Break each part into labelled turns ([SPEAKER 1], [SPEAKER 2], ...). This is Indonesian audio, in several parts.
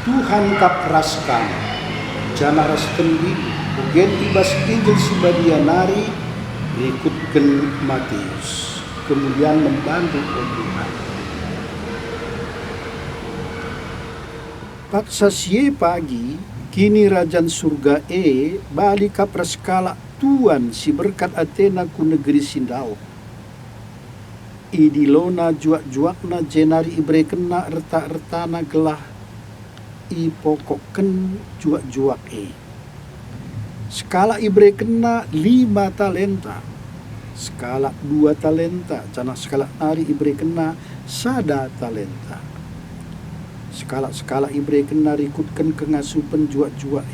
[SPEAKER 1] Tuhan kapraskan jana rastendi ugen ibas Injil subadianari berikutkan Matius, kemudian membantu Tuhan. Paksa sie pagi kini rajan surga balik kapraskala Tuan si berkat Athena ku negeri Sindau. Idilona juak-juakna jenari ibrekena erta-ertana gelah i pokokken juak-juak skala ibre kena 5 talenta, skala 2 talenta, cana skala nari ibre kena 1 talenta, skala ibre kena rikutkan kengasupan juak-juak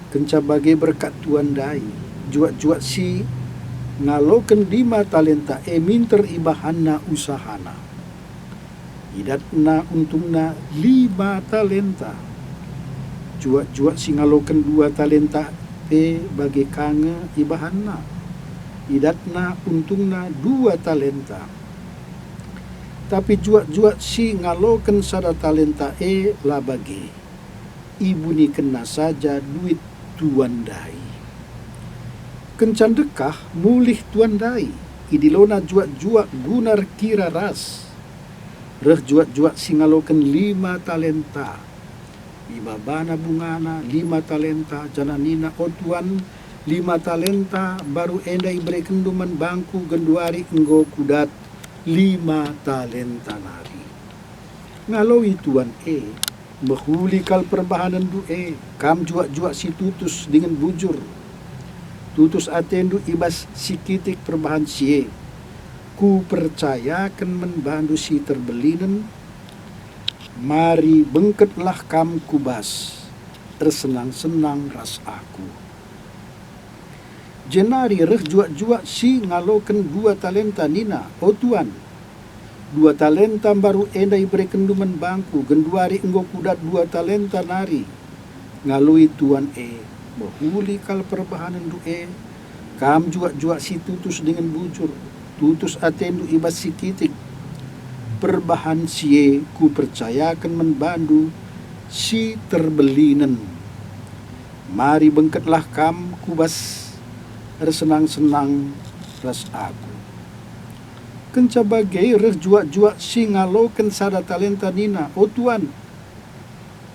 [SPEAKER 1] kenca bagai berkat Tuan dai juak-juak si ngaloken 5 talenta minter ibahana usahana idatna untungna 5 talenta. Juak-juak singaloken 2 talenta bagi kange ibahanna. Idatna untungna 2 talenta. Tapi juak-juak si ngaloken 1 talenta lah bagi. Ibu ni kena saja duit Tuan dai. Kencan dekah mulih Tuan dai. Idilona juak-juak gunar kira ras. Reh juak-juak singaloken 5 talenta. Ibabana bungana 5 talenta, jananina Tuan 5 talenta, baru enda ibre kenduman bangku genduari enggo kudat 5 talenta nari. Ngaloi Tuan behuli kal perbahanan du kam juak-juak si tutus dengan bujur. Tutus atendu ibas sikitik perbahan sie. Ku percayakan membantu si terbelinen, mari bengketlah kam kubas, tersenang-senang ras aku. Jenari reh juak-juak si ngaloken 2 talenta nina, Tuan. 2 talenta baru enda ibre kenduman bangku, genduari enggo kudat 2 talenta nari. Ngalui Tuan behuli kal perbahanan du kam juak-juak si tutus dengan bujur. Tutus atendu ibas sikitik perbahan sie ku percayakan membantu si terbelinen. Mari bengketlah kam kubas tersenang-senang ras aku. Kenca bagai reh juak-juak si ngaloken 1 talenta nina, Tuan.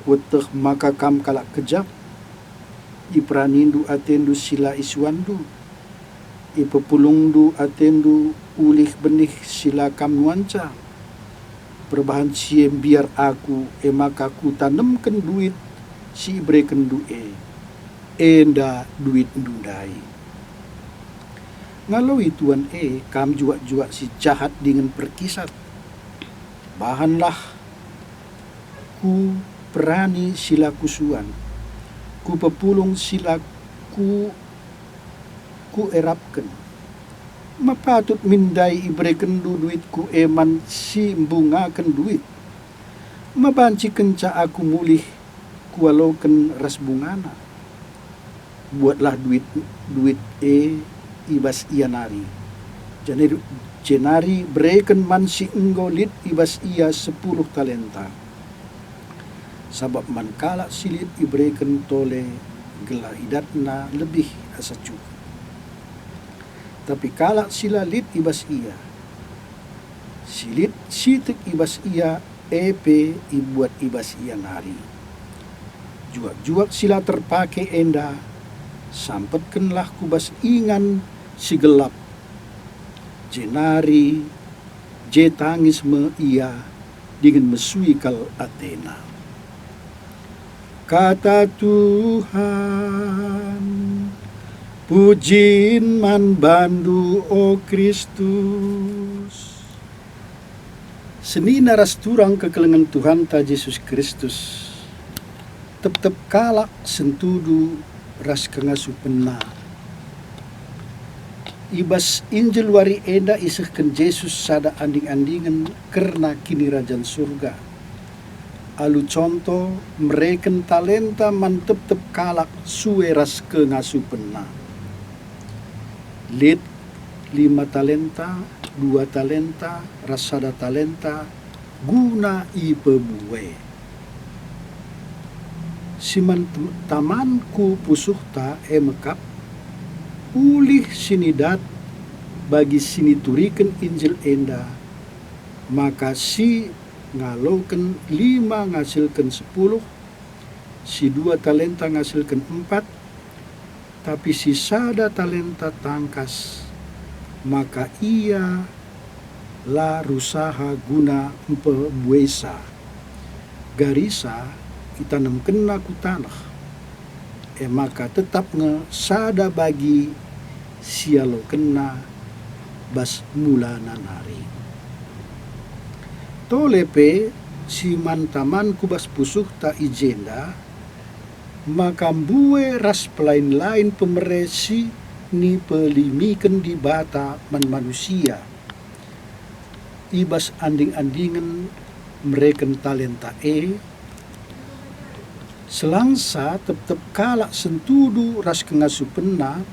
[SPEAKER 1] Weteh maka kam kalak kejap. Ipranindu atendu sila iswandu. Ipepulungdu atendu ulih benih sila kam nuanca. Perbahan siem biar aku maka ku tanemken duit si ibreken du enda duit ndundai. Ngaloi tuan kam jua si jahat dengan perkisat. Bahanlah ku perani sila kusuan, ku pepulung sila ku erapkan. Mapatut mindai ibrekan duitku eman si mbungakan duit. Mabanci kenca aku mulih kualokan ras bungana. Buatlah duit ibas ianari. Jenari bereken man si enggolit ibas ia 10 talenta. Sabab man kala silit ibreken tole gela idatna lebih asa cukup. Tapi kala sila lit ibas ia, silit sitik ibas ia epe ibuat ibas ia nari. Juak sila terpakai enda, sampatkanlah kubas ingan si gelap. Jenari je tangis me ia dengan mesui kal Athena. Kata Tuhan, pujin man bandu o Kristus. Seni naras turang kekelengan Tuhan ta Yesus Kristus. Tep kalak sentudu ras kengasu pena. Ibas Injil wari enda isehken Yesus sada anding-andingan karena kini rajan surga. Alu contoh mereken talenta mantep kalak suwe ras kengasu pena. Lit 5 talenta, 2 talenta, rasada talenta, guna ipebuwe. Siman tamanku pusuhta emekap, ulih sinidat bagi sini turiken Injil enda, maka si ngaloken 5 ngasilkan 10, si 2 talenta ngasilkan 4, tapi si sada talenta tangkas, maka ia la rusaha guna buesa. Garisa itanam kena ku tanah, maka tetap sada bagi sialo kena bas mulana nari. Tolepe si mantaman kubas pusuh ta ijenda, maka mbue ras pelain lain pemeresi ni pelimiken di bata man manusia. Ibas anding-andingan mereken talenta selangsa tetep kalak sentudu ras kengasu pena,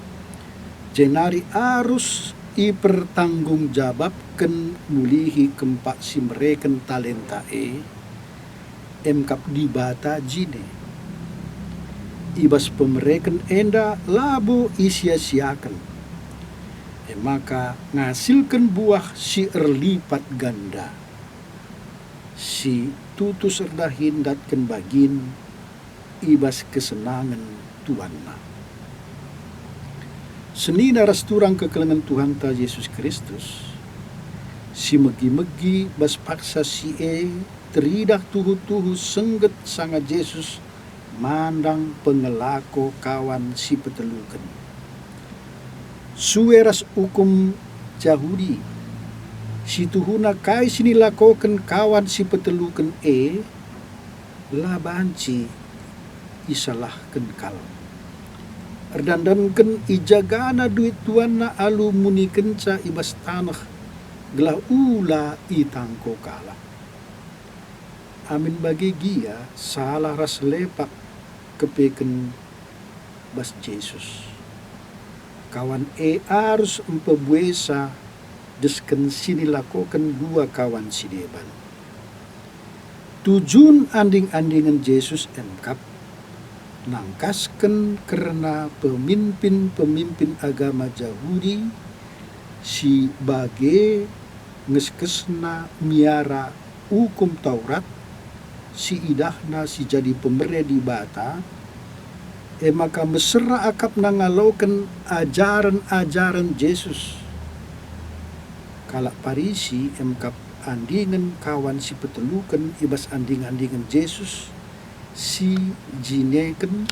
[SPEAKER 1] jenari arus ipertanggung jawabken mulihi kempak si mereken talenta emkap di bata jine. Ibas pemereken enda labo isia-siakan, maka ngasilkan buah si erlipat ganda, si tutus erdahin datken bagin ibas kesenangan Tuhanna. Seni naras turang kekelengan Tuhan ta Yesus Kristus, si megi-megi bas paksa si teridak tuhu-tuhu sengget sangat Yesus mandang pengelako kawan si peteluken. Suweras hukum Yahudi, si tuhuna kai sini lakoken kawan si peteluken labanci isalah kenkal. Erdandanken ijagana duit tuanna alu muni kenca ibas tanah gelah ula itangko kala. Amin bagi gia salah ras lepak kepeken bas Yesus. Kawan arus empebuesa desken sini lakoken 2 kawan sideban. Tujun anding-andingan Yesus emkap nangkasken karena pemimpin agama Yahudi si bage ngeskesna miara hukum Taurat, si idahna si jadi pemere di bata, maka mesra akap nangalauken ajaran Yesus. Kalak Parisi emkap andingan kawan si peteluken ibas anding-andingan Yesus, si jineken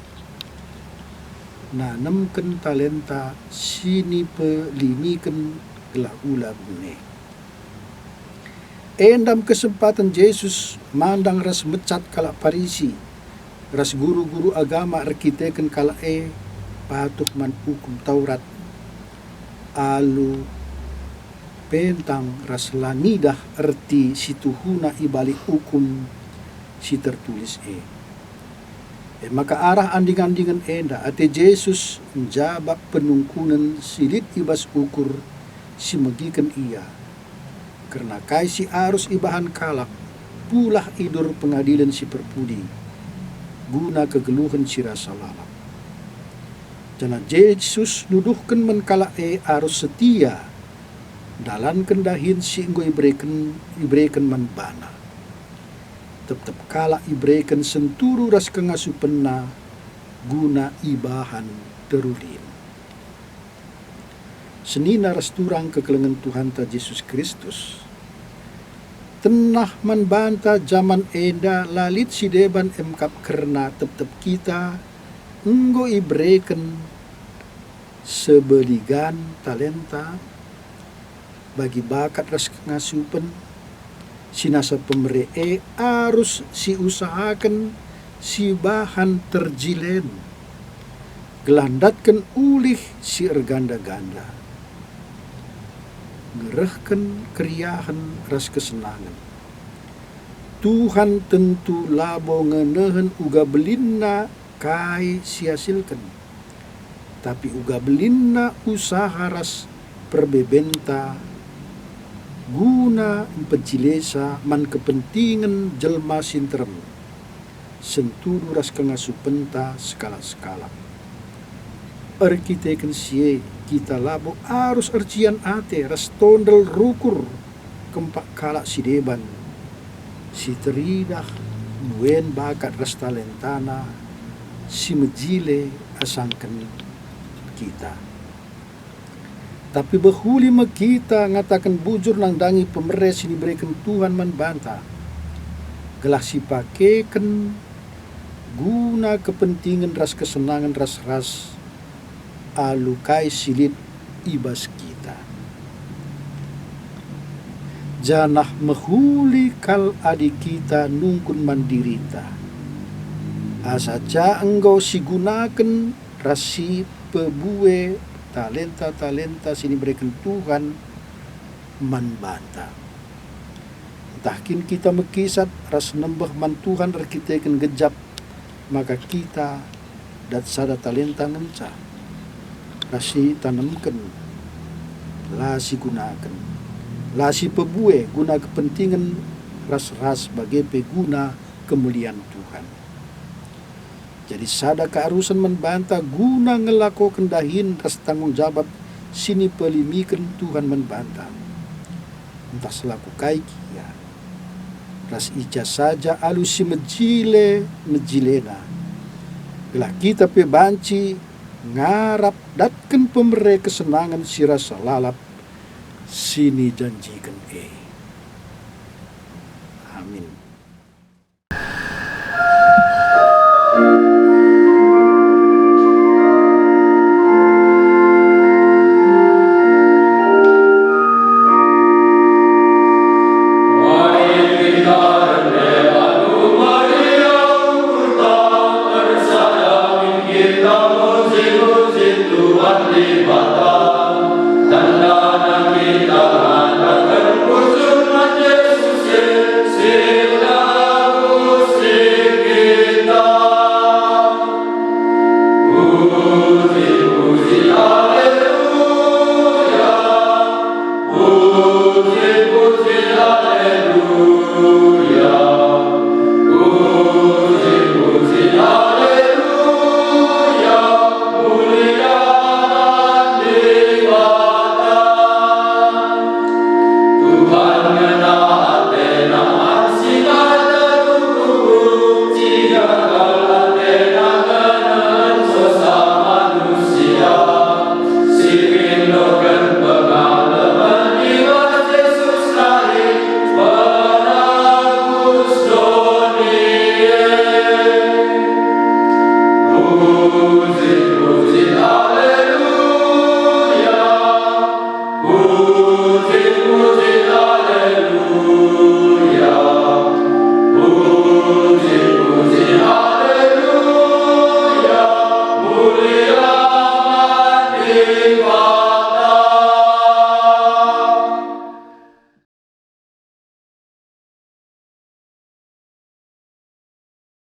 [SPEAKER 1] nanamken talenta sini peliniken gelah ula bune. Endam kesempatan Yesus mandang ras mecat kala Parisi, ras guru-guru agama arkiteken kala patuk man hukum Taurat, alu pentang ras lanidah erti situhuna ibalik hukum si tertulis maka arah anding-andingan enda ate Yesus menjabak penungkunan silit ibas ukur si megiken ia karena kai si arus ibahan kalak pulah idur pengadilan si perpudi guna kegeluhan si rasa lalap. Jana Yesus nuduhkan menkala arus setia dalan kendahin si enggo ibreken manbana. Tetap kala ibreken senturu ras kengasupenna guna ibahan terulin. Senina ras turang kekelengan Tuhan ta Yesus Kristus. Tenah manbanta zaman enda lalit si deban emkap kerna tetap kita enggo ibreken sebeligan talenta bagi bakat ras kengasupen sinasa pemere arus si usahakan si bahan terjilen gelandatkan ulih si erganda-ganda ngerehken keriahan ras kesenangan. Tuhan tentu labo ngenehen uga belinna kai siasilkan tapi uga belinna usaha ras perbebenta guna empejilesa man kepentingan jelma sinterem senturu ras kengasupenta skala-skala. Arkiteken sie kita labo arus ercian ate ras tondel rukur kempak kalak si deban si teridah nuen bakat ras talentana si mejile asangken kita. Tapi behuli kita ngatakan bujur nang dangi pemeres ini berikan Tuhan manbanta. Gelah si pakeken guna kepentingan ras kesenangan ras-ras alukai silit ibas kita. Janah mehuli kal adik kita nungkun mandirita. Asaja engkau si gunakan rasi pebue talenta-talenta sini berikan Tuhan manbanta. Entahkin kita mekisat ras nembah man Tuhan arkiteken gejap maka kita dat sada talenta ngenca rasi tanamkan lasi gunakan lasi pebue guna kepentingan ras-ras bagi peguna kemuliaan Tuhan. Jadi sada kearusan menbanta guna ngelako kendahin ras tanggung jawab sini pelimikan Tuhan menbanta. Entah selaku kaikia ras ija saja alu si mejilena. Gelah kita pe banci ngarap datken pemere kesenangan si rasa lalap sini janjikan amin.
[SPEAKER 2] Puji, puji Allah.